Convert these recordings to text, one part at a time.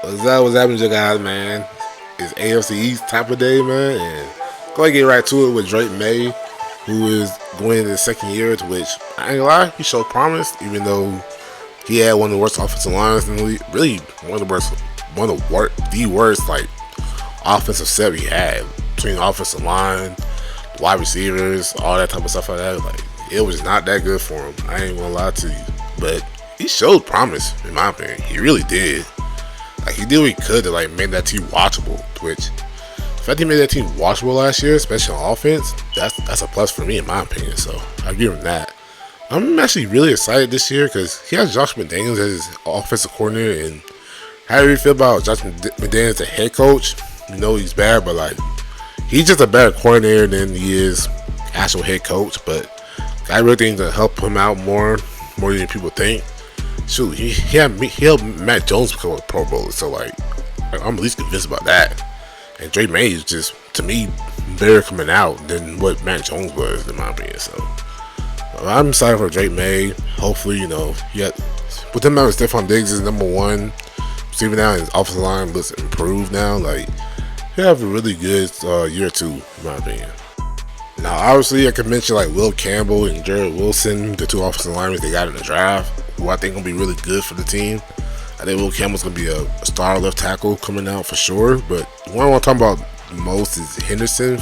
What's happening, you guys, man? It's AFC East type of day, man, and go ahead and get right to it with Drake May, who is going into the second year, to which I ain't gonna lie, he showed promise, even though he had one of the worst offensive lines in the league. Really, the worst like offensive set he had between the offensive line, the wide receivers, all that type of stuff like that. Like it was not that good for him. I ain't gonna lie to you, but he showed promise in my opinion. He really did. Like he did what he could to like make that team watchable. Which, the fact he made that team watchable last year, especially on offense, that's a plus for me in my opinion. So I give him that. I'm actually really excited this year because he has Josh McDaniels as his offensive coordinator. And how do you feel about Josh McDaniels as a head coach? You know he's bad, but like he's just a better coordinator than he is actual head coach. But I really think to help him out more than people think. Shoot, he helped Matt Jones become a Pro Bowler, so like I'm at least convinced about that. And Drake May is just, to me, better coming out than what Matt Jones was, in my opinion. So I'm excited for Drake May. Hopefully, with him out, Stephon Diggs is number one. Steven now his offensive line looks improved now. Like he'll have a really good year two, in my opinion. Now, obviously, I could mention like Will Campbell and Jared Wilson, the two offensive linemen they got in the draft, who I think gonna be really good for the team. I think Will Campbell's gonna be a star left tackle coming out for sure. But one I want to talk about most is Henderson,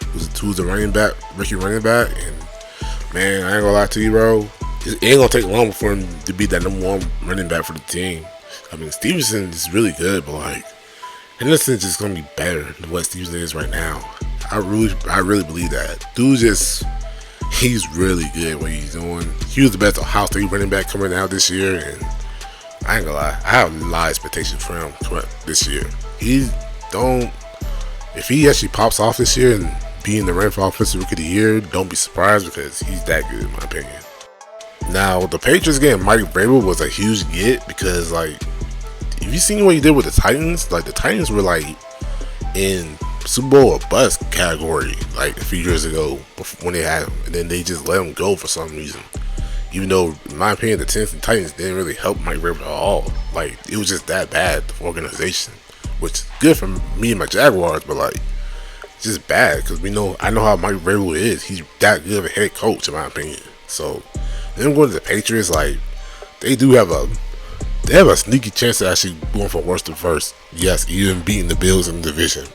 who's the rookie running back. And man, I ain't gonna lie to you, bro. It ain't gonna take long for him to be that number one running back for the team. I mean, Stevenson is really good, but like Henderson's just gonna be better than what Stevenson is right now. I really believe that. He's really good what he's doing. He was the best Ohio State running back coming out this year, and I ain't gonna lie, I have a lot of expectations for him coming this year. If he actually pops off this year and being the running for offensive rookie of the year, don't be surprised because he's that good in my opinion. Now the Patriots getting Mike Vrabel was a huge get because like if you seen what he did with the Titans, like the Titans were like in Super Bowl or bust category like a few years ago when they had him, and then they just let him go for some reason. Even though, in my opinion, the Tennessee Titans didn't really help Mike Vrabel at all. Like it was just that bad the organization, which is good for me and my Jaguars, but like it's just bad because I know how Mike Vrabel is. He's that good of a head coach in my opinion. So them going to the Patriots, like they have a sneaky chance of actually going from worst to first. Yes, even beating the Bills in the division.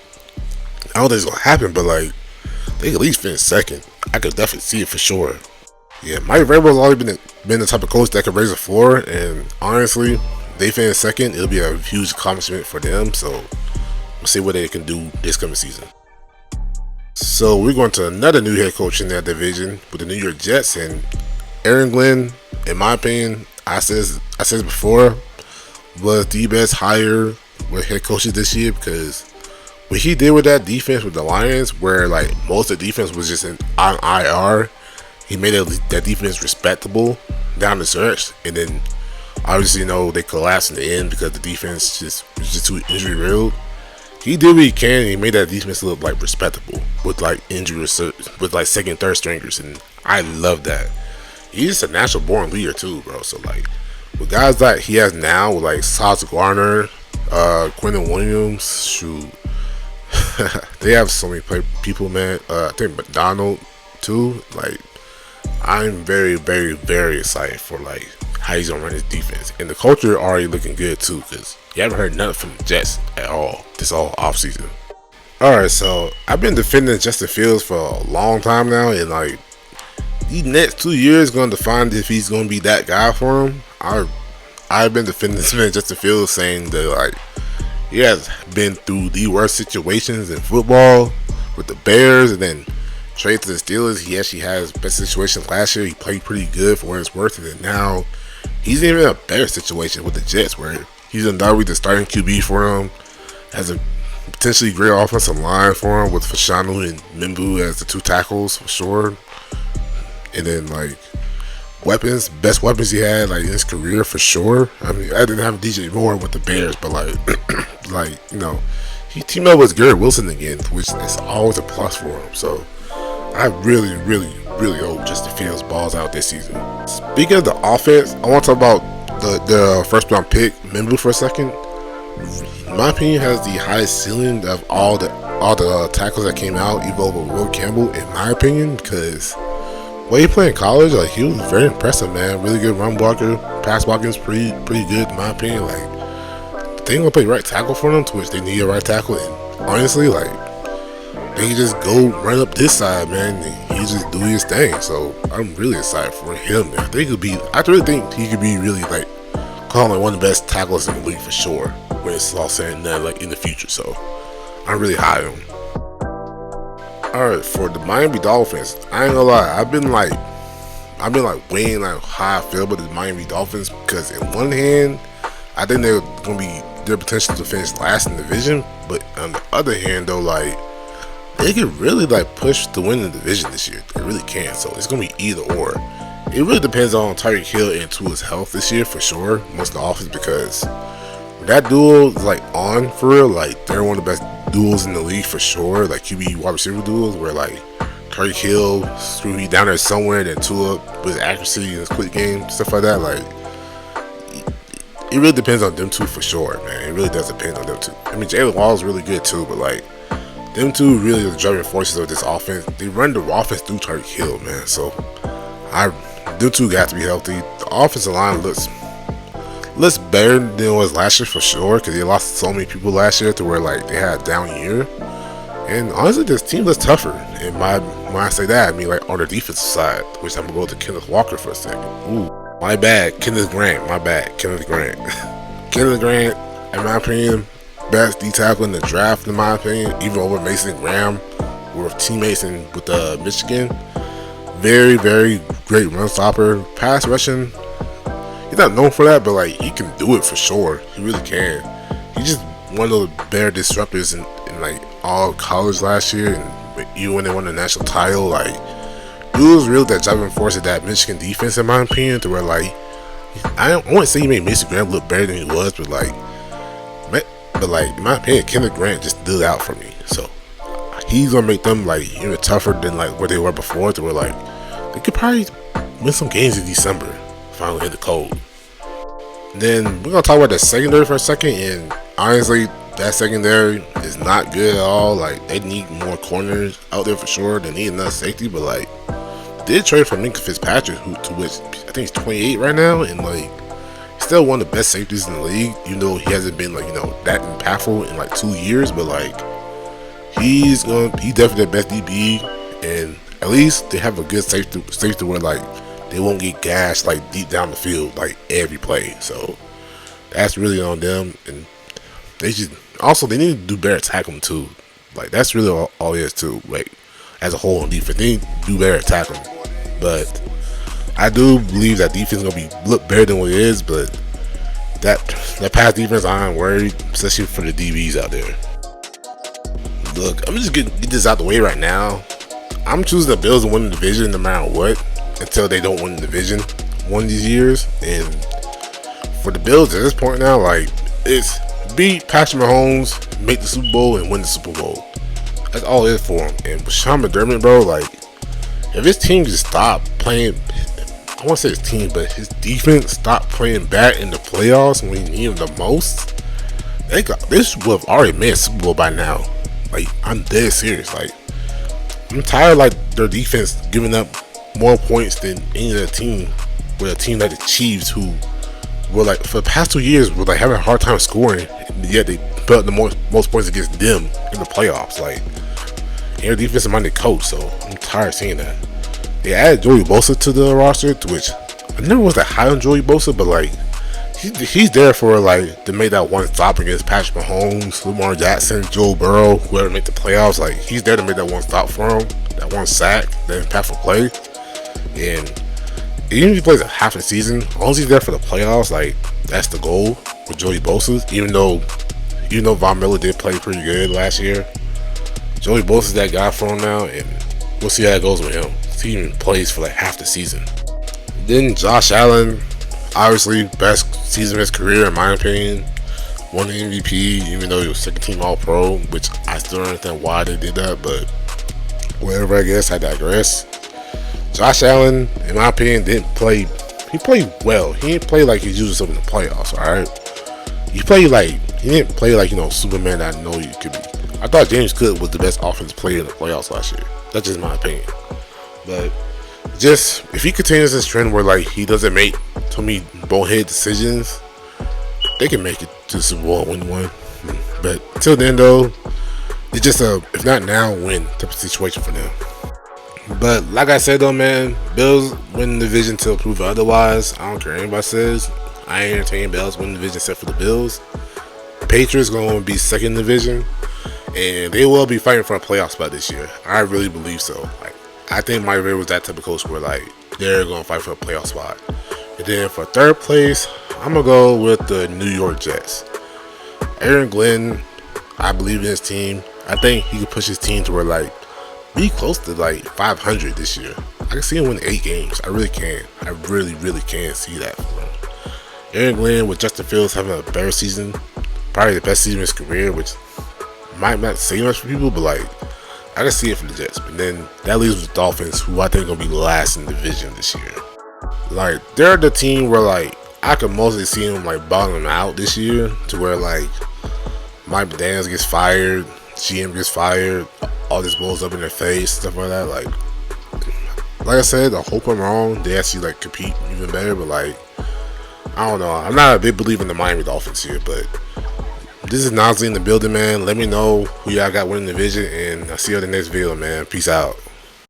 I don't think it's gonna happen, but like they at least finish second. I could definitely see it for sure. Yeah, Mike Vrabel's always been the type of coach that could raise the floor, and honestly, they finish second, it'll be a huge accomplishment for them. So we'll see what they can do this coming season. So we're going to another new head coach in that division with the New York Jets, and Aaron Glenn, in my opinion, I said before, was the best hire with head coaches this year because what he did with that defense with the Lions, where like most of the defense was just on IR, he made that defense respectable down the stretch, and then obviously they collapsed in the end because the defense was just too injury riddled. He did what he can, and he made that defense look like respectable with like with like second, third stringers, and I love that. He's just a natural born leader too, bro. So like with guys that he has now, with like Sauce Gardner, Quentin Williams, shoot. They have so many people, man. I think McDonald too. Like, I'm very, very, very excited for like how he's gonna run his defense, and the culture already looking good too. Cause you haven't heard nothing from the Jets at all this all offseason. All right, so I've been defending Justin Fields for a long time now, and like these next 2 years gonna define if he's gonna be that guy for him. I've been defending this man Justin Fields, saying that like he has been through the worst situations in football with the Bears, and then trade to the Steelers. He actually has best situations last year. He played pretty good for what it's worth, and then now he's even in a better situation with the Jets, where he's undoubtedly the starting QB for him. Has a potentially great offensive line for him with Fashanu and Mimbu as the two tackles for sure. And then like best weapons he had like in his career for sure. I mean, I didn't have DJ Moore with the Bears, but like he teamed up with Garrett Wilson again, which is always a plus for him. So I really hope Justin Fields balls out this season. Speaking of the offense, I want to talk about the first round pick, Mimbu, for a second. in my opinion, has the highest ceiling of all the tackles that came out, even over Will Campbell, in my opinion, because what he played in college, like he was very impressive, man. Really good run blocker, pass blocking is pretty good in my opinion. Like they gonna play right tackle for them, to which they need a right tackle, and honestly, like they can just go run up this side, man. And he just do his thing. So I'm really excited for him. I really think he could be really like called like one of the best tackles in the league for sure when it's all said and done, like in the future. So I'm really high on him. Alright, for the Miami Dolphins, I ain't gonna lie, I've been like weighing like how I feel about the Miami Dolphins, because in one hand, I think they're gonna be their potential to finish last in the division, but on the other hand though, like they could really like push to win the division this year. They really can. So it's gonna be either or. It really depends on Tyreek Hill and Tua's health this year for sure, most of the offense, because that duel is like on for real. Like they're one of the best duels in the league for sure. Like QB wide receiver duels where like Tyreek Hill screw you down there somewhere, then Tua with accuracy and his quick game, stuff like that. Like it really depends on them two for sure, man. It really does depend on them two. I mean, Jalen Wall is really good too, but like them two really are the driving forces of this offense. They run the offense through Tyreek Hill, man. So them two got to be healthy. The offensive line looks better than it was last year for sure, because they lost so many people last year to where like they had a down year. And honestly, this team looks tougher. And when I say that, I mean like on the defensive side, which I'm gonna go to Kenneth Walker for a second. Ooh, my bad, Kenneth Grant. Kenneth Grant. Kenneth Grant, in my opinion, best D tackle in the draft, in my opinion, even over Mason Graham. We're teammates with Michigan. Very, very great run stopper, pass rushing. He's not known for that, but like he can do it for sure. He really can. He's just one of the better disruptors in like all college last year, and even when they won the national title, like dude was really that driving force of that Michigan defense, in my opinion, to where like I wouldn't say he made Mason Graham look better than he was, but like in my opinion, Kenneth Grant just stood out for me. So he's gonna make them like even tougher than like where they were before, to where like they could probably win some games in December. Finally hit the cold. Then we're gonna talk about the secondary for a second, and honestly, that secondary is not good at all. Like they need more corners out there for sure. They need another safety, but like they did trade for Minka Fitzpatrick, to which I think he's 28 right now, and like he's still one of the best safeties in the league, even though he hasn't been like that impactful in like 2 years. But like he's definitely the best DB, and at least they have a good safety where like they won't get gashed like deep down the field like every play. So that's really on them, and they need to do better tackling too. Like that's really all it is too. Like as a whole on defense, they need to do better at tackling. But I do believe that defense is gonna look better than what it is. But that pass defense, I'm worried, especially for the DBs out there. Look, I'm just get this out the way right now. I'm choosing the Bills to win the division no matter what, until they don't win the division one of these years. And for the Bills at this point now, like it's beat Patrick Mahomes, make the Super Bowl, and win the Super Bowl. That's all it is for him. And with Sean McDermott, bro, like if his team just stopped playing, I won't say his team, but his defense stopped playing bad in the playoffs when he needed them the most, this would have already made a Super Bowl by now. Like I'm dead serious. Like I'm tired of like their defense giving up more points than any other team, with a team like the Chiefs, who were like for the past 2 years were like having a hard time scoring, yet they put up the most points against them in the playoffs. Like their defensive minded coach, so I'm tired of seeing that. They added Joey Bosa to the roster, to which I never was that high on Joey Bosa, but like he's there for like to make that one stop against Patrick Mahomes, Lamar Jackson, Joe Burrow, whoever make the playoffs. Like he's there to make that one stop for him, that one sack, that impactful play. And even if he plays a half a season, as long as he's there for the playoffs, like that's the goal with Joey Bosa. Even though Von Miller did play pretty good last year, Joey Bosa's that guy for him now, and we'll see how it goes with him. He even plays for like half the season. Then Josh Allen, obviously best season of his career in my opinion. Won the MVP, even though he was second team All Pro, which I still don't understand why they did that, but whatever, I guess. I digress. Josh Allen, in my opinion, didn't play. He played well. He didn't play like he's using something in the playoffs. All right. He didn't play like Superman that I know he could be. I thought James Cook was the best offensive player in the playoffs last year. That's just my opinion. But just if he continues this trend where like he doesn't make too many bonehead decisions, they can make it to the Super Bowl and win one. But until then though, it's just a if not now win type of situation for them. But like I said though, man, Bills win the division till prove otherwise. I don't care what anybody says. I ain't entertaining Bills win the division except for the Bills. Patriots gonna be second in the division, and they will be fighting for a playoff spot this year. I really believe so. Like I think Mike Vrabel was that type of coach where like they're gonna fight for a playoff spot. And then for third place, I'm gonna go with the New York Jets. Aaron Glenn, I believe in his team. I think he could push his team to where like be close to like 500 this year. I can see him win 8 games. I really can. I really can see that for him. Aaron Glenn with Justin Fields having a better season, probably the best season of his career, which might not say much for people, but like I can see it for the Jets. But then that leaves with the Dolphins, who I think are gonna be last in the division this year. Like they're the team where like I could mostly see them like bottoming out this year, to where like Mike McDaniels gets fired, GM gets fired, all this blows up in their face, stuff like that. Like I said, I hope I'm wrong. They actually like compete even better, but like I don't know. I'm not a big believer in the Miami Dolphins here, but this is Nosley in the building, man. Let me know who y'all got winning the division, and I'll see you on the next video, man. Peace out.